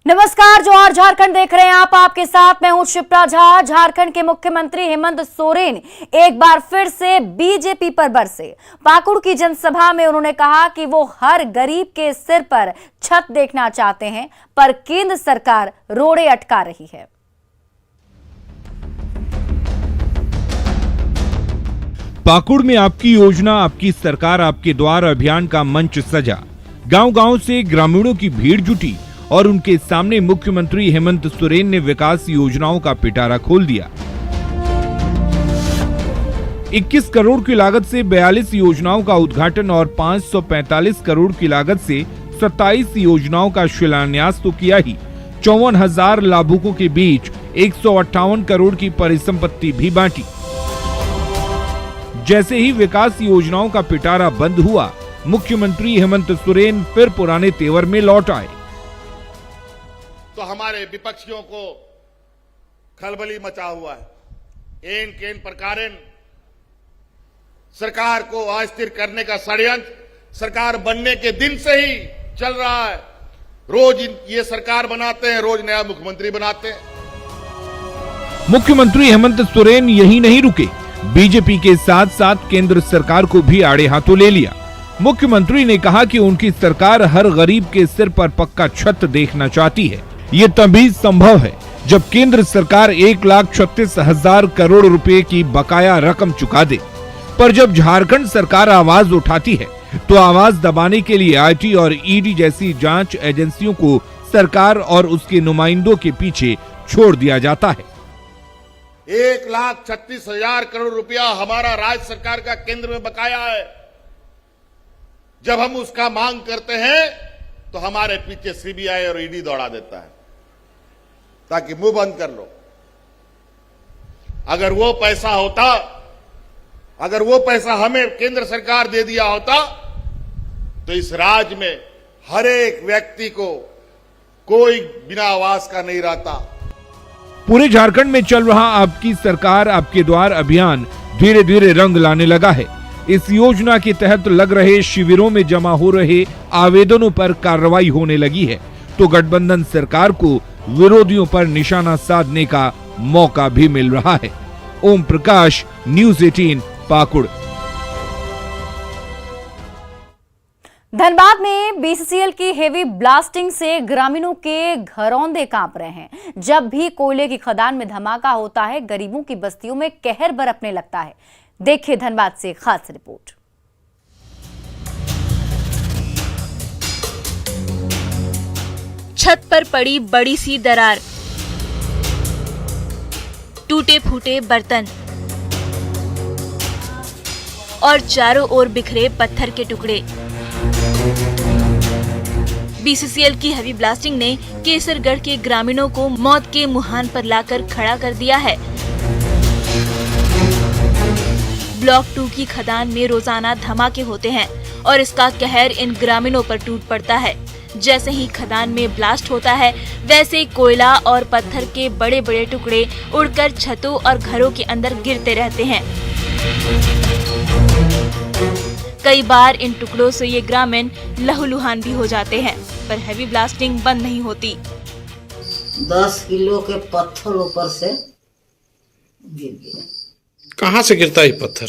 नमस्कार, जोहार झारखंड देख रहे हैं आप। आपके साथ मैं हूं शिप्रा झा। झारखंड के मुख्यमंत्री हेमंत सोरेन एक बार फिर से बीजेपी पर बरसे। पाकुड़ की जनसभा में उन्होंने कहा कि वो हर गरीब के सिर पर छत देखना चाहते हैं, पर केंद्र सरकार रोड़े अटका रही है। पाकुड़ में आपकी योजना आपकी सरकार आपके द्वार अभियान का मंच सजा। गांव-गांव से ग्रामीणों की भीड़ जुटी और उनके सामने मुख्यमंत्री हेमंत सोरेन ने विकास योजनाओं का पिटारा खोल दिया। 21 करोड़ की लागत से 42 योजनाओं का उद्घाटन और 545 करोड़ की लागत से 27 योजनाओं का शिलान्यास तो किया ही, 54,000 लाभुकों के बीच 158 करोड़ की परिसंपत्ति भी बांटी। जैसे ही विकास योजनाओं का पिटारा बंद हुआ, मुख्यमंत्री हेमंत सोरेन फिर पुराने तेवर में लौट आए। तो हमारे विपक्षियों को खलबली मचा हुआ है। एन केन प्रकारेण सरकार को अस्थिर करने का षड्यंत्र सरकार बनने के दिन से ही चल रहा है। रोज ये सरकार बनाते हैं, रोज नया मुख्यमंत्री बनाते हैं। मुख्यमंत्री हेमंत सोरेन यही नहीं रुके, बीजेपी के साथ साथ केंद्र सरकार को भी आड़े हाथों ले लिया। मुख्यमंत्री ने कहा कि उनकी सरकार हर गरीब के सिर पर पक्का छत देखना चाहती है। ये तभी संभव है जब केंद्र सरकार 1,36,000 करोड़ रुपए की बकाया रकम चुका दे। पर जब झारखंड सरकार आवाज उठाती है तो आवाज दबाने के लिए आईटी और ईडी जैसी जांच एजेंसियों को सरकार और उसके नुमाइंदों के पीछे छोड़ दिया जाता है। 1,36,000 करोड़ रुपया हमारा राज्य सरकार का केंद्र में बकाया है। जब हम उसका मांग करते हैं तो हमारे पीछे सीबीआई और ईडी दौड़ा देता है ताकि मुंह बंद कर लो। अगर वो पैसा हमें केंद्र सरकार दे दिया होता तो इस राज्य में हर एक व्यक्ति को कोई बिना आवास का नहीं रहता। पूरे झारखंड में चल रहा आपकी सरकार आपके द्वार अभियान धीरे धीरे रंग लाने लगा है। इस योजना के तहत लग रहे शिविरों में जमा हो रहे आवेदनों पर कार्रवाई होने लगी है, तो गठबंधन सरकार को विरोधियों पर निशाना साधने का मौका भी मिल रहा है। ओम प्रकाश, न्यूज़ 18, पाकुड़। धनबाद में बीसीसीएल की हेवी ब्लास्टिंग से ग्रामीणों के घरौंदे कांप रहे हैं। जब भी कोयले की खदान में धमाका होता है, गरीबों की बस्तियों में कहर बरपने लगता है। देखिए धनबाद से खास रिपोर्ट। छत पर पड़ी बड़ी सी दरार, टूटे फूटे बर्तन और चारों ओर बिखरे पत्थर के टुकड़े। बीसीसीएल की हेवी ब्लास्टिंग ने केसरगढ़ के ग्रामीणों को मौत के मुहान पर लाकर खड़ा कर दिया है। ब्लॉक 2 की खदान में रोजाना धमाके होते हैं और इसका कहर इन ग्रामीणों पर टूट पड़ता है। जैसे ही खदान में ब्लास्ट होता है, वैसे कोयला और पत्थर के बड़े बड़े टुकड़े उड़कर छतों और घरों के अंदर गिरते रहते हैं। कई बार इन टुकड़ों से ये ग्रामीण लहूलुहान भी हो जाते हैं, पर हेवी ब्लास्टिंग बंद नहीं होती। 10 किलो के पत्थर ऊपर से गिर गया। कहाँ से गिरता है पत्थर?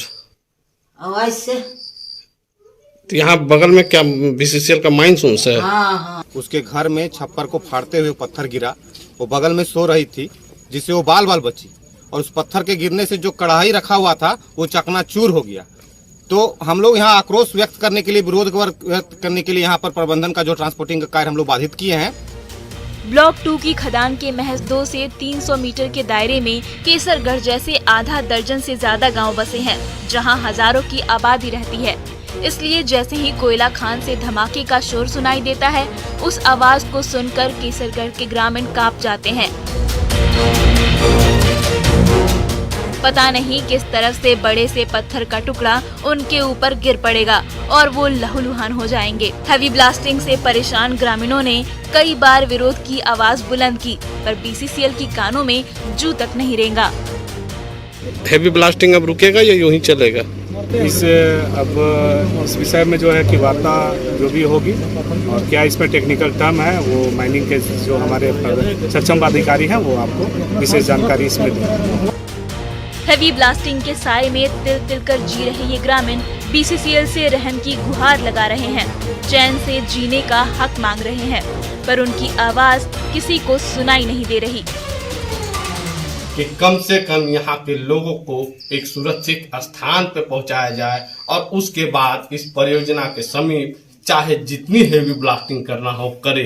आवाज से। तो यहाँ बगल में क्या बीसीसीएल का माइंस है? हाँ। उसके घर में छप्पर को फाड़ते हुए पत्थर गिरा। वो बगल में सो रही थी, जिससे वो बाल बाल बची, और उस पत्थर के गिरने से जो कढ़ाई रखा हुआ था वो चकनाचूर हो गया। तो हम लोग यहाँ आक्रोश व्यक्त करने के लिए, विरोध व्यक्त करने के लिए यहाँ पर प्रबंधन का जो ट्रांसपोर्टिंग का कार्य हम लोग बाधित किए हैं। ब्लॉक 2 की खदान के महज 2 से 300 मीटर के दायरे में केसरगढ़ जैसे आधा दर्जन से ज्यादा गांव बसे हैं, जहां हजारों की आबादी रहती है। इसलिए जैसे ही कोयला खान से धमाके का शोर सुनाई देता है, उस आवाज को सुनकर केसरगढ़ के ग्रामीण कांप जाते हैं। पता नहीं किस तरफ से बड़े से पत्थर का टुकड़ा उनके ऊपर गिर पड़ेगा और वो लहूलुहान हो जाएंगे। हेवी ब्लास्टिंग से परेशान ग्रामीणों ने कई बार विरोध की आवाज बुलंद की, पर बीसीसीएल की कानों में जू तक नहीं रेंगा। हेवी ब्लास्टिंग अब रुकेगा या यूं ही चलेगा? इस विषय में जो है कि वार्ता जो भी होगी और क्या इसमें टेक्निकल टर्म है वो माइनिंग के जो हमारे सक्षम अधिकारी हैं वो आपको विशेष जानकारी इसमें देंगे। हेवी ब्लास्टिंग के साए में तिल तिल कर जी रहे ये ग्रामीण बीसीसीएल से रहम की गुहार लगा रहे हैं, चैन से जीने का हक मांग रहे हैं, पर उनकी आवाज किसी को सुनाई नहीं दे रही। कि कम से कम यहाँ के लोगों को एक सुरक्षित स्थान पर पहुँचाया जाए और उसके बाद इस परियोजना के समीप चाहे जितनी हेवी ब्लास्टिंग करना हो करे,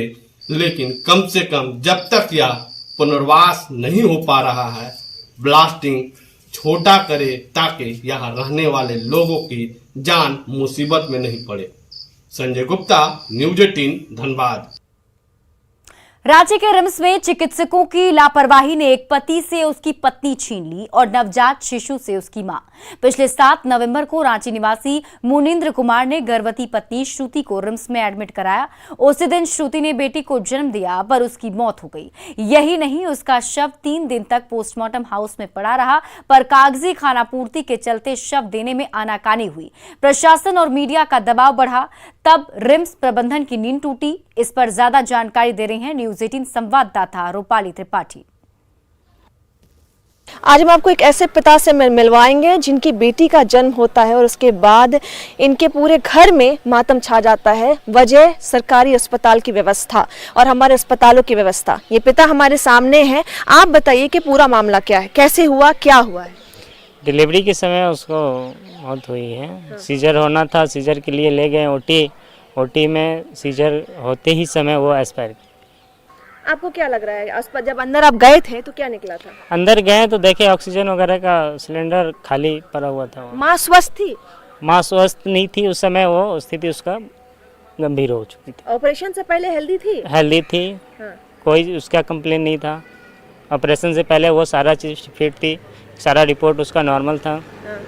लेकिन कम से कम जब तक यह पुनर्वास नहीं हो पा रहा है ब्लास्टिंग छोटा करे ताकि यहाँ रहने वाले लोगों की जान मुसीबत में नहीं पड़े। संजय गुप्ता, न्यूज 18 धनबाद। रांची के रिम्स में चिकित्सकों की लापरवाही ने एक पति से उसकी पत्नी छीन ली और नवजात शिशु से उसकी मां। पिछले 7 नवंबर को रांची निवासी मुनींद्र कुमार ने गर्भवती पत्नी श्रुति को रिम्स में एडमिट कराया। उसी दिन श्रुति ने बेटी को जन्म दिया पर उसकी मौत हो गई। यही नहीं, उसका शव 3 दिन तक पोस्टमार्टम हाउस में पड़ा रहा, पर कागजी खानापूर्ति के चलते शव देने में आनाकानी हुई। प्रशासन और मीडिया का दबाव बढ़ा, तब रिम्स प्रबंधन की नींद टूटी। इस पर ज्यादा जानकारी दे रही हैं न्यूज 18 संवाददाता रूपाली त्रिपाठी। आज हम आपको एक ऐसे पिता से मिलवाएंगे जिनकी बेटी का जन्म होता है और उसके बाद इनके पूरे घर में मातम छा जाता है। वजह सरकारी अस्पताल की व्यवस्था और हमारे अस्पतालों की व्यवस्था। ये पिता हमारे सामने है, आप बताइए कि पूरा मामला क्या है, कैसे हुआ, क्या हुआ है? डिलीवरी के समय उसको मौत हुई है। सीजर होना था, सीजर के लिए ले गए ओटी में सीजर होते ही समय वो एक्सपायर। आपको क्या लग रहा है, जब अंदर आप गए थे तो क्या निकला था? अंदर गए तो देखे ऑक्सीजन वगैरह का सिलेंडर खाली पड़ा हुआ था। माँ स्वस्थ थी? माँ स्वस्थ नहीं थी उस समय, वो स्थिति उसका गंभीर हो चुकी थी। ऑपरेशन से पहले हेल्दी थी? हेल्दी थी। हाँ। कोई उसका कंप्लेन नहीं था। ऑपरेशन से पहले वो सारा चीज फिट थी, सारा रिपोर्ट उसका नॉर्मल था। हाँ।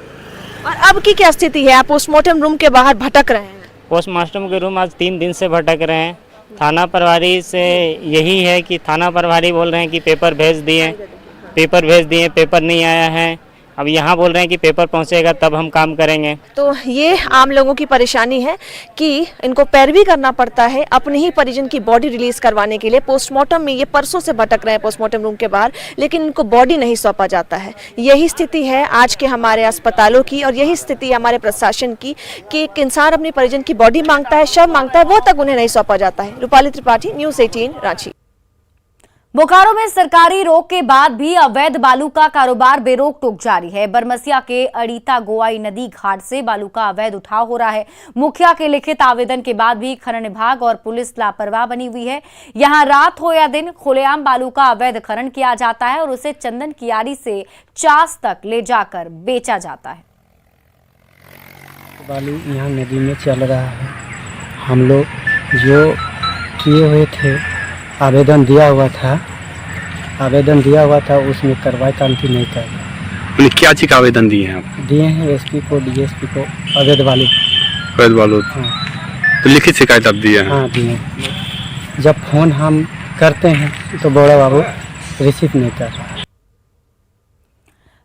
और अब की क्या स्थिति है? आप पोस्टमार्टम रूम के बाहर भटक रहे हैं। पोस्टमार्टम के रूम आज 3 दिन से भटक रहे हैं। थाना प्रभारी से यही है कि थाना प्रभारी बोल रहे हैं कि पेपर भेज दिए, पेपर नहीं आया है। अब यहाँ बोल रहे हैं कि पेपर पहुँचेगा तब हम काम करेंगे। तो ये आम लोगों की परेशानी है कि इनको पैरवी करना पड़ता है अपने ही परिजन की बॉडी रिलीज करवाने के लिए। पोस्टमार्टम में ये परसों से भटक रहे हैं पोस्टमार्टम रूम के बाहर, लेकिन इनको बॉडी नहीं सौंपा जाता है। यही स्थिति है आज के हमारे अस्पतालों की और यही स्थिति है हमारे प्रशासन की कि एक इंसान अपने परिजन की बॉडी मांगता है, शव मांगता है, वो तक उन्हें नहीं सौंपा जाता है। रूपाली त्रिपाठी, न्यूज 18 रांची। बोकारो में सरकारी रोक के बाद भी अवैध बालू का कारोबार बेरोक टोक जारी है। बरमसिया के अड़ीता गोवाई नदी घाट से बालू का अवैध उठाव हो रहा है। मुखिया के लिखित आवेदन के बाद भी खनन विभाग और पुलिस लापरवाह बनी हुई है। यहां रात हो या दिन खुलेआम बालू का अवैध खनन किया जाता है और उसे चंदन कियारी से चास तक ले जाकर बेचा जाता है। बालू यहाँ नदी में चल रहा है। हम लोग जो किए हुए थे, आवेदन दिया हुआ था उसमें कार्रवाई कानूनी नहीं कर। क्या चीज का आवेदन दिए हैं आप? दिए हैं एसपी को, डीएसपी को, अवैध बालू। तो लिखित शिकायत आप दिए हैं? हाँ दिए। जब फोन हम करते हैं तो बड़ा बाबू रिसीव नहीं कर रहा।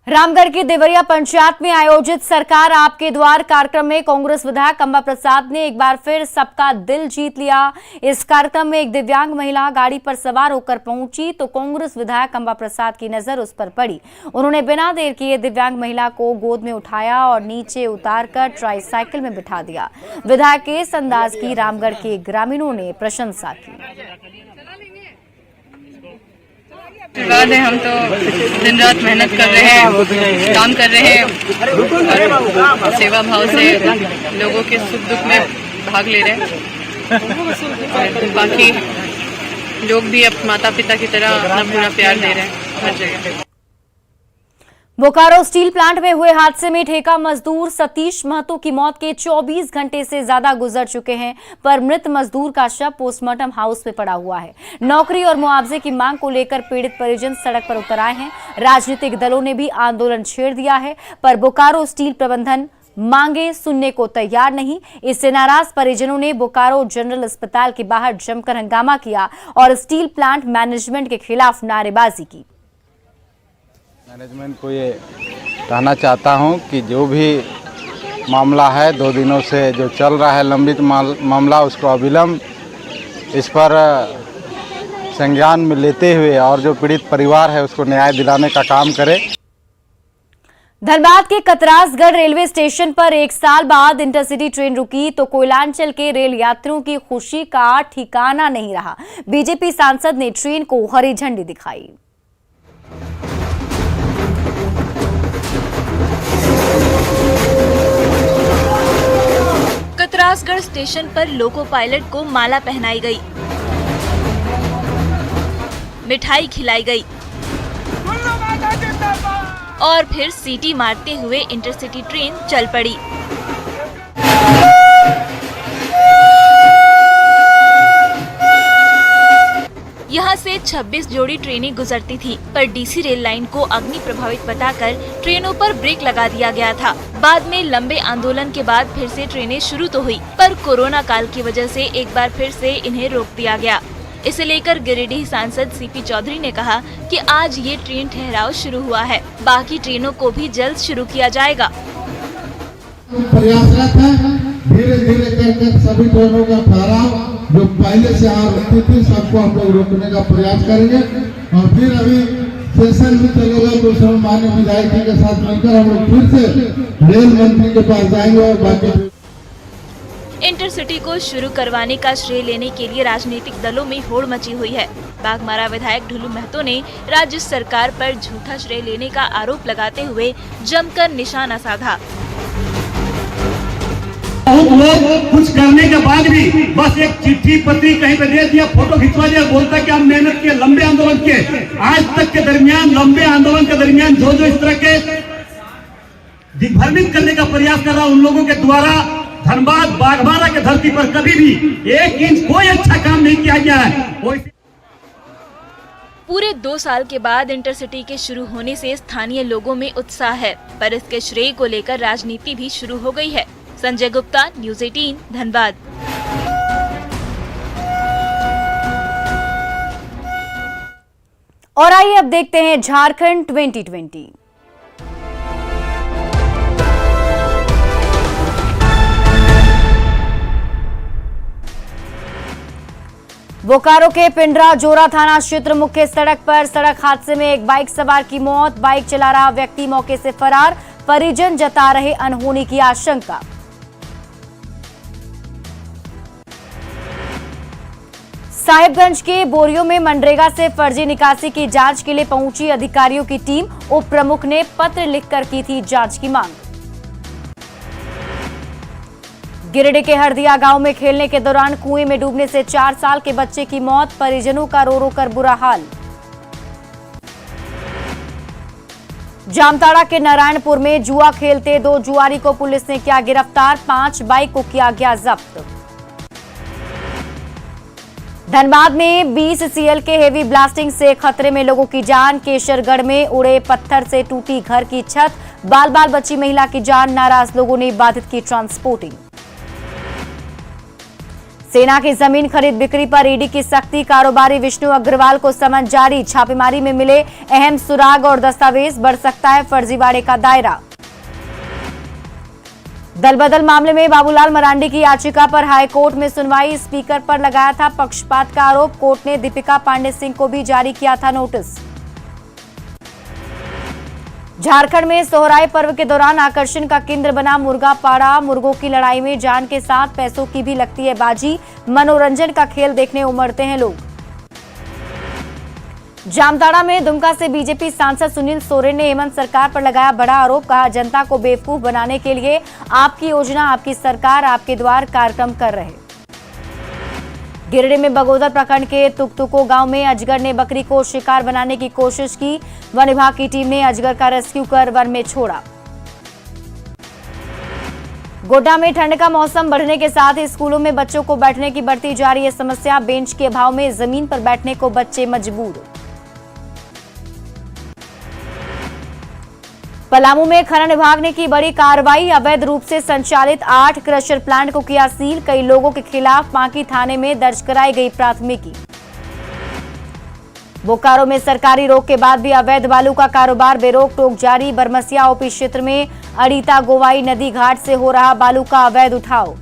रामगढ़ की देवरिया पंचायत में आयोजित सरकार आपके द्वार कार्यक्रम में कांग्रेस विधायक अंबा प्रसाद ने एक बार फिर सबका दिल जीत लिया। इस कार्यक्रम में एक दिव्यांग महिला गाड़ी पर सवार होकर पहुंची तो कांग्रेस विधायक अंबा प्रसाद की नजर उस पर पड़ी। उन्होंने बिना देर किए दिव्यांग महिला को गोद में उठाया और नीचे उतारकर ट्राईसाइकिल में बिठा दिया। विधायक के इस अंदाज की रामगढ़ के ग्रामीणों ने प्रशंसा की। आशीर्वाद है, हम तो दिन रात मेहनत कर रहे हैं, काम कर रहे हैं और सेवा भाव से लोगों के सुख दुख में भाग ले रहे हैं। बाकी लोग भी अब माता पिता की तरह अपना पूरा प्यार दे रहे हैं हर जगह। बोकारो स्टील प्लांट में हुए हादसे में ठेका मजदूर सतीश महतो की मौत के 24 घंटे से ज्यादा गुजर चुके हैं, पर मृत मजदूर का शव पोस्टमार्टम हाउस में पड़ा हुआ है। नौकरी और मुआवजे की मांग को लेकर पीड़ित परिजन सड़क पर उतर आए हैं। राजनीतिक दलों ने भी आंदोलन छेड़ दिया है, पर बोकारो स्टील प्रबंधन मांगे सुनने को तैयार नहीं। इससे नाराज परिजनों ने बोकारो जनरल अस्पताल के बाहर जमकर हंगामा किया और स्टील प्लांट मैनेजमेंट के खिलाफ नारेबाजी की। मैनेजमेंट को ये कहना चाहता हूं कि जो भी मामला है, 2 दिनों से जो चल रहा है लंबित मामला, उसको अविलंब इस पर संज्ञान में लेते हुए और जो पीड़ित परिवार है उसको न्याय दिलाने का काम करे। धनबाद के कतरासगढ़ रेलवे स्टेशन पर 1 साल बाद इंटरसिटी ट्रेन रुकी तो कोयलांचल के रेल यात्रियों की खुशी का ठिकाना नहीं रहा। बीजेपी सांसद ने ट्रेन को हरी झंडी दिखाई। कतरासगढ़ स्टेशन पर लोको पायलट को माला पहनाई गई, मिठाई खिलाई गई और फिर सीटी मारते हुए इंटरसिटी ट्रेन चल पड़ी। यहाँ से 26 जोड़ी ट्रेनें गुजरती थी, पर डीसी रेल लाइन को अग्नि प्रभावित बताकर ट्रेनों पर ब्रेक लगा दिया गया था। बाद में लंबे आंदोलन के बाद फिर से ट्रेनें शुरू तो हुई, पर कोरोना काल की वजह से एक बार फिर से इन्हें रोक दिया गया। इसे लेकर गिरिडीह सांसद सीपी चौधरी ने कहा कि आज ये ट्रेन ठहराव शुरू हुआ है, बाकी ट्रेनों को भी जल्द शुरू किया जाएगा। प्रयासरत है, धीरे धीरे करके सभी ट्रेनों का ठहराव जो पहले से आ रही थी सबको हम लोग रोकने का प्रयास करेंगे और फिर अभी सेशन भी चलेगा तो सब माननीय विधायक जी के साथ मिलकर हम लोग फिर से रेल मंत्री के पास जाएंगे और बाकी इंटरसिटी को शुरू करवाने का श्रेय लेने के लिए राजनीतिक दलों में होड़ मची हुई है। बाघमारा विधायक ढुलू महतो ने राज्य सरकार पर झूठा श्रेय लेने का आरोप लगाते हुए जमकर निशाना साधा। बहुत लोग कुछ करने के बाद भी बस एक चिट्ठी पत्री कहीं पे दे दिया, फोटो खिंचवा दिया, बोलता कि हम मेहनत किए लंबे आंदोलन के। आज तक के दरमियान लंबे आंदोलन के दरमियान जो इस तरह के दिग्भ्रमित करने का प्रयास कर रहा उन लोगों के द्वारा धनबाद बाघमारा के धरती पर कभी भी 1 इंच कोई अच्छा काम नहीं किया गया है। पूरे 2 साल के बाद इंटरसिटी के शुरू होने से स्थानीय लोगों में उत्साह है, पर इसके श्रेय को लेकर राजनीति भी शुरू हो गई है। संजय गुप्ता, न्यूज़ 18, धनबाद। और आइए अब देखते हैं झारखंड 2020। बोकारो के पिंडरा जोरा थाना क्षेत्र मुख्य सड़क पर सड़क हादसे में एक बाइक सवार की मौत। बाइक चला रहा व्यक्ति मौके से फरार, परिजन जता रहे अनहोनी की आशंका। साहिबगंज के बोरियो में मनरेगा से फर्जी निकासी की जांच के लिए पहुंची अधिकारियों की टीम। उप प्रमुख ने पत्र लिखकर की थी जांच की मांग। गिरिडीह के हरदिया गांव में खेलने के दौरान कुएं में डूबने से 4 साल के बच्चे की मौत, परिजनों का रो रो कर बुरा हाल। जामताड़ा के नारायणपुर में जुआ खेलते 2 जुआरी को पुलिस ने किया गिरफ्तार, 5 बाइक को किया गया जब्त। धनबाद में 20 सीएल के हेवी ब्लास्टिंग से खतरे में लोगों की जान। केशरगढ़ में उड़े पत्थर से टूटी घर की छत, बाल बाल बची महिला की जान। नाराज लोगों ने बाधित की ट्रांसपोर्टिंग। सेना की जमीन खरीद बिक्री पर ईडी की सख्ती, कारोबारी विष्णु अग्रवाल को समन जारी। छापेमारी में मिले अहम सुराग और दस्तावेज, बढ़ सकता है फर्जीवाड़े का दायरा। दल बदल मामले में बाबूलाल मरांडी की याचिका पर हाईकोर्ट में सुनवाई। स्पीकर पर लगाया था पक्षपात का आरोप, कोर्ट ने दीपिका पांडे सिंह को भी जारी किया था नोटिस। झारखंड में सोहराय पर्व के दौरान आकर्षण का केंद्र बना मुर्गा पाड़ा। मुर्गों की लड़ाई में जान के साथ पैसों की भी लगती है बाजी। मनोरंजन का खेल देखने उमड़ते हैं लोग। जामताड़ा में दुमका से बीजेपी सांसद सुनील सोरेन ने हेमंत सरकार पर लगाया बड़ा आरोप। कहा, जनता को बेवकूफ बनाने के लिए आपकी योजना, आपकी सरकार, आपके द्वार कार्यक्रम कर रहे। गिरिडीह में बगोदर प्रखंड के तुकतुको गांव में अजगर ने बकरी को शिकार बनाने की कोशिश की। वन विभाग की टीम ने अजगर का रेस्क्यू कर वन में छोड़ा। गोड्डा में ठंड का मौसम बढ़ने के साथ ही स्कूलों में बच्चों को बैठने की बढ़ती जा रही है समस्या। बेंच के अभाव में जमीन पर बैठने को बच्चे मजबूर। पलामू में खनन विभाग ने की बड़ी कार्रवाई। अवैध रूप से संचालित 8 क्रशर प्लांट को किया सील। कई लोगों के खिलाफ पांकी थाने में दर्ज कराई गई प्राथमिकी। बोकारो में सरकारी रोक के बाद भी अवैध बालू का कारोबार बेरोक टोक जारी। बरमसिया ओपी क्षेत्र में अड़ीता गोवाई नदी घाट से हो रहा बालू का अवैध उठाव।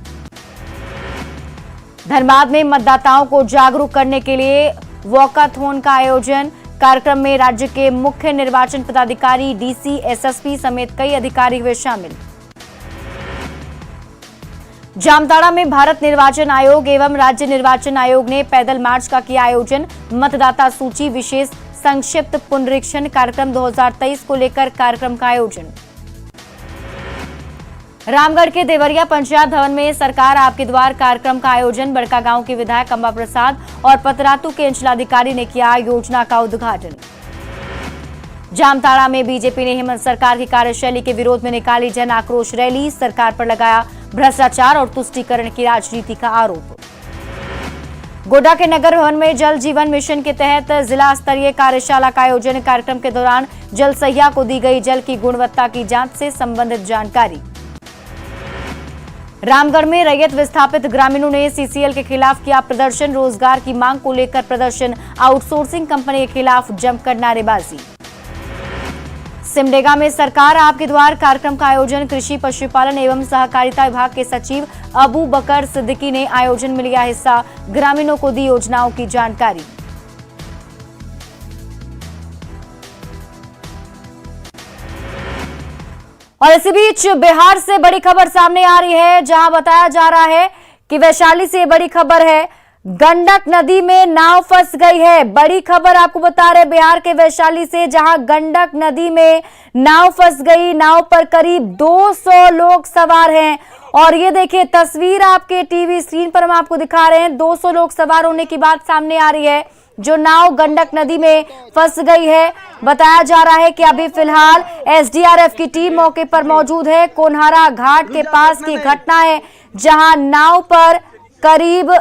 धनबाद में मतदाताओं को जागरूक करने के लिए वॉकाथॉन का आयोजन। कार्यक्रम में राज्य के मुख्य निर्वाचन पदाधिकारी, डीसी, एसएसपी समेत कई अधिकारी हुए शामिल। जामताड़ा में भारत निर्वाचन आयोग एवं राज्य निर्वाचन आयोग ने पैदल मार्च का किया आयोजन। मतदाता सूची विशेष संक्षिप्त पुनरीक्षण कार्यक्रम 2023 को लेकर कार्यक्रम का आयोजन। रामगढ़ के देवरिया पंचायत भवन में सरकार आपके द्वार कार्यक्रम का आयोजन। बड़कागांव के विधायक अंबा प्रसाद और पतरातू के अंचलाधिकारी ने किया योजना का उद्घाटन। जामताड़ा में बीजेपी ने हेमंत सरकार की कार्यशैली के विरोध में निकाली जन आक्रोश रैली। सरकार पर लगाया भ्रष्टाचार और तुष्टीकरण की राजनीति का आरोप। गोड्डा के नगर भवन में जल जीवन मिशन के तहत जिला स्तरीय कार्यशाला का आयोजन। कार्यक्रम के दौरान जल सहिया को दी गई जल की गुणवत्ता की जांच से संबंधित जानकारी। रामगढ़ में रैयत विस्थापित ग्रामीणों ने सीसीएल के खिलाफ किया प्रदर्शन। रोजगार की मांग को लेकर प्रदर्शन। आउटसोर्सिंग कंपनी के खिलाफ जमकर नारेबाजी। सिमडेगा में सरकार आपके द्वार कार्यक्रम का आयोजन। कृषि पशुपालन एवं सहकारिता विभाग के सचिव अबू बकर सिद्दीकी ने आयोजन में लिया हिस्सा। ग्रामीणों को दी योजनाओं की जानकारी। और इसी बीच बिहार से बड़ी खबर सामने आ रही है, जहां बताया जा रहा है कि वैशाली से बड़ी खबर है, गंडक नदी में नाव फंस गई है। बड़ी खबर आपको बता रहे बिहार के वैशाली से, जहां गंडक नदी में नाव फंस गई। नाव पर करीब 200 लोग सवार हैं और ये देखिए तस्वीर आपके टीवी स्क्रीन पर हम आपको दिखा रहे हैं। 200 लोग सवार होने की बात सामने आ रही है। जो नाव गंडक नदी में फंस गई है, बताया जा रहा है कि अभी फिलहाल एसडीआरएफ की टीम मौके पर मौजूद है। कोन्हारा घाट के पास की घटना है, जहां नाव पर करीब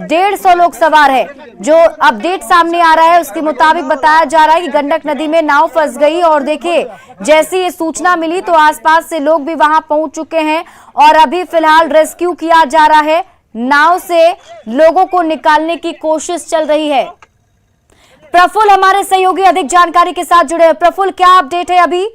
150 लोग सवार है। जो अपडेट सामने आ रहा है उसके मुताबिक बताया जा रहा है कि गंडक नदी में नाव फंस गई और देखिए जैसी ये सूचना मिली तो आसपास से लोग भी वहां पहुंच चुके हैं और अभी फिलहाल रेस्क्यू किया जा रहा है। नाव से लोगों को निकालने की कोशिश चल रही है। प्रफुल्ल हमारे सहयोगी अधिक जानकारी के साथ जुड़े हैं। प्रफुल्ल, क्या अपडेट है अभी?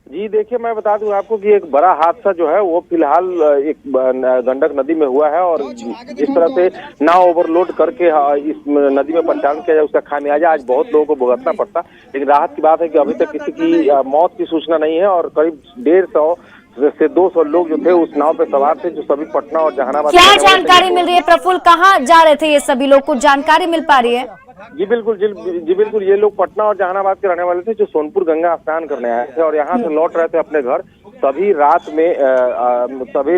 जी देखिए, मैं बता दूं आपको कि एक बड़ा हादसा जो है वो फिलहाल एक गंडक नदी में हुआ है और जिस तरह से नाव ओवरलोड करके इस नदी में परिचालन किया जाए उसका खामियाजा आज बहुत लोगों को भुगतना पड़ता। लेकिन राहत की बात है कि अभी तक किसी की मौत की सूचना नहीं है और करीब 150 से 200 लोग जो थे उस नाव पे सवार थे, जो सभी पटना और जहानाबाद। क्या जानकारी मिल रही है प्रफुल्ल, कहाँ जा रहे थे ये सभी लोग, कुछ जानकारी मिल पा रही है? जी बिल्कुल ये लोग पटना और जहानाबाद के रहने वाले थे, जो सोनपुर गंगा स्नान करने आए थे और यहाँ से लौट रहे थे अपने घर। तभी रात में तभी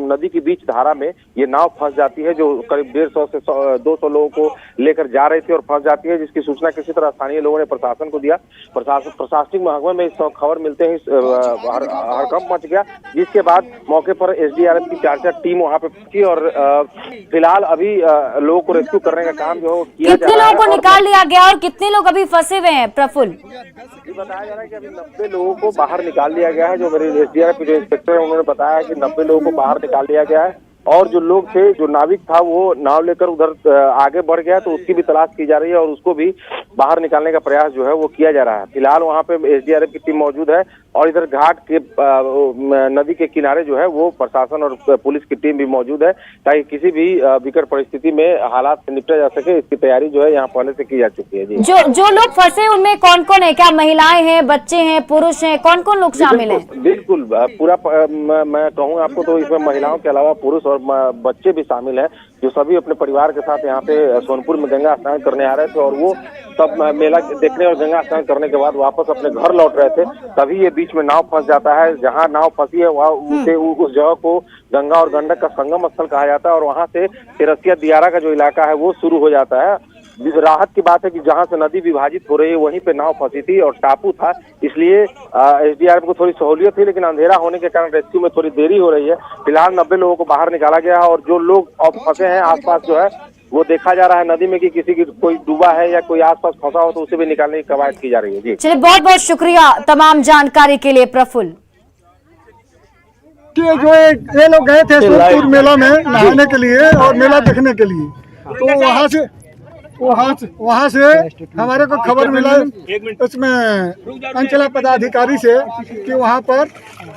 नदी के बीच धारा में ये नाव फंस जाती है, जो करीब 150 से 200 लोगों को लेकर जा रही थी और फंस जाती है, जिसकी सूचना किसी तरह स्थानीय लोगों ने प्रशासन को दिया। प्रशासनिक महकमे में इस खबर मिलते ही हड़कंप मच गया, जिसके बाद मौके पर एसडीआरएफ की 4 टीम वहाँ पे पहुंची और फिलहाल अभी लोगों को रेस्क्यू करने का काम जो किया जा रहा है। कितने लोगों को निकाल लिया गया और कितने लोग अभी फंसे हुए हैं प्रफुल्ल? बताया जा रहा है कि अभी 90 लोगों को बाहर निकाल लिया गया है। जो मेरे एसडीआरएफ के जो इंस्पेक्टर है उन्होंने बताया कि 90 लोगों को बाहर निकाल लिया गया है और जो लोग थे, जो नाविक था वो नाव लेकर उधर आगे बढ़ गया, तो उसकी भी तलाश की जा रही है और उसको भी बाहर निकालने का प्रयास जो है वो किया जा रहा है। फिलहाल वहाँ पे एसडीआरएफ की टीम मौजूद है और इधर घाट के नदी के किनारे जो है वो प्रशासन और पुलिस की टीम भी मौजूद है, ताकि किसी भी विकट परिस्थिति में हालात से निपटा जा सके। इसकी तैयारी जो है यहाँ पहले से की जा चुकी है। जी, जो लोग फंसे उनमें कौन कौन है? क्या महिलाएं हैं, बच्चे हैं, पुरुष हैं, कौन कौन लोग शामिल हैं? बिल्कुल पूरा मैं कहूँ आपको तो इसमें महिलाओं के अलावा पुरुष और बच्चे भी शामिल हैं, जो सभी अपने परिवार के साथ यहाँ पे सोनपुर में गंगा स्नान करने आ रहे थे और वो सब मेला देखने और गंगा स्नान करने के बाद वापस अपने घर लौट रहे थे। तभी ये बीच में नाव फंस जाता है। जहाँ नाव फंसी है वहाँ उस जगह को गंगा और गंडक का संगम स्थल कहा जाता है और वहाँ से तिरसिया दियारा का जो इलाका है वो शुरू हो जाता है। राहत की बात है कि जहां से नदी विभाजित हो रही है वहीं पे नाव फंसी थी और टापू था, इसलिए एसडीआरएफ को थोड़ी सहूलियत थी, लेकिन अंधेरा होने के कारण रेस्क्यू में थोड़ी देरी हो रही है। फिलहाल 90 लोगों को बाहर निकाला गया है और जो लोग अब फंसे हैं आसपास जो है वो देखा जा रहा है नदी में कि किसी की कोई डूबा है या कोई आसपास फंसा हो तो उसे भी निकालने की कवायद की जा रही है। जी चलिए, बहुत बहुत शुक्रिया तमाम जानकारी के लिए प्रफुल्ल। जो ये लोग गए थे सोनपुर मेला में नहाने के लिए और मेला देखने के लिए, तो वहाँ से वहाँ से हमारे को खबर मिला उसमें अंचला पदाधिकारी से कि वहाँ पर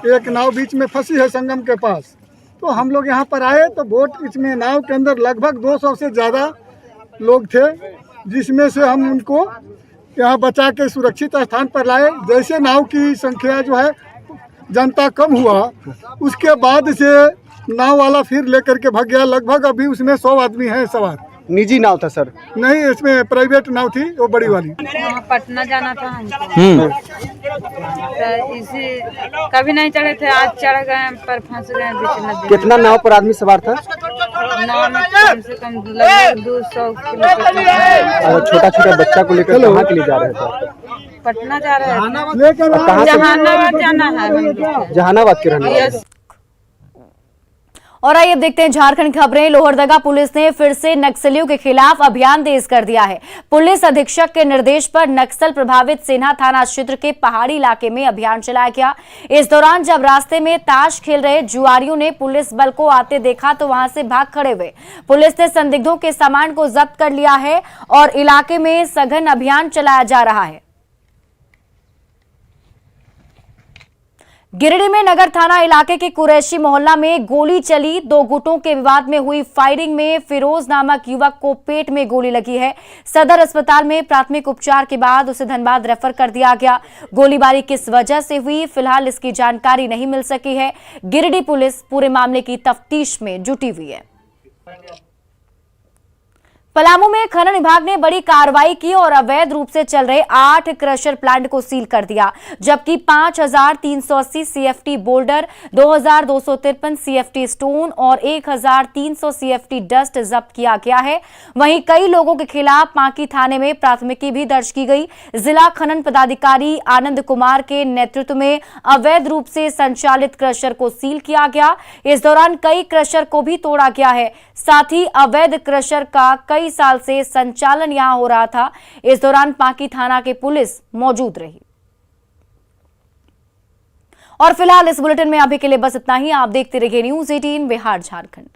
एक नाव बीच में फंसी है संगम के पास। तो हम लोग यहाँ पर आए तो बोट इसमें नाव के अंदर लगभग 200 से ज़्यादा लोग थे, जिसमें से हम उनको यहाँ बचा के सुरक्षित स्थान पर लाए। जैसे नाव की संख्या जो है जनता कम हुआ, उसके बाद से नाव वाला फिर लेकर के भाग गया। लगभग अभी उसमें 100 आदमी हैं सवार। निजी नाव था सर? नहीं, इसमें प्राइवेट नाव थी, वो बड़ी वाली। पटना जाना था हमको, तो इसी कभी नहीं चढ़े थे, आज चढ़ गए पर फंस गए बीच नदी। कितना नाव पर आदमी सवार था? नाव में कम से कम लगभग 200 किलो। और छोटा छोटा बच्चा को लेकर कहाँ के लिए जा रहे थे? पटना जा रहे थे। जहानाबाद जाना है। जहानाबाद के रहने वाले। और आइए देखते हैं झारखंड खबरें। लोहरदगा पुलिस ने फिर से नक्सलियों के खिलाफ अभियान तेज कर दिया है। पुलिस अधीक्षक के निर्देश पर नक्सल प्रभावित सेना थाना क्षेत्र के पहाड़ी इलाके में अभियान चलाया गया। इस दौरान जब रास्ते में ताश खेल रहे जुआरियों ने पुलिस बल को आते देखा तो वहां से भाग खड़े हुए। पुलिस ने संदिग्धों के सामान को जब्त कर लिया है और इलाके में सघन अभियान चलाया जा रहा है। गिरिडीह में नगर थाना इलाके के कुरैशी मोहल्ला में गोली चली। 2 गुटों के विवाद में हुई फायरिंग में फिरोज नामक युवक को पेट में गोली लगी है। सदर अस्पताल में प्राथमिक उपचार के बाद उसे धनबाद रेफर कर दिया गया। गोलीबारी किस वजह से हुई, फिलहाल इसकी जानकारी नहीं मिल सकी है। गिरिडीह पुलिस पूरे मामले की तफ्तीश में जुटी हुई है। पलामू में खनन विभाग ने बड़ी कार्रवाई की और अवैध रूप से चल रहे 8 क्रशर प्लांट को सील कर दिया, जबकि 5380 सीएफटी बोल्डर, 2253 सीएफटी स्टोन और 1300 सीएफटी डस्ट जब्त किया गया है। वहीं कई लोगों के खिलाफ पांकी थाने में प्राथमिकी भी दर्ज की गई। जिला खनन पदाधिकारी आनंद कुमार के नेतृत्व में अवैध रूप से संचालित क्रशर को सील किया गया। इस दौरान कई क्रशर को भी तोड़ा गया है। साथ ही अवैध क्रशर का कई साल से संचालन यहां हो रहा था। इस दौरान पांकी थाना के पुलिस मौजूद रही। और फिलहाल इस बुलेटिन में अभी के लिए बस इतना ही। आप देखते रहिए न्यूज़ 18 बिहार झारखंड।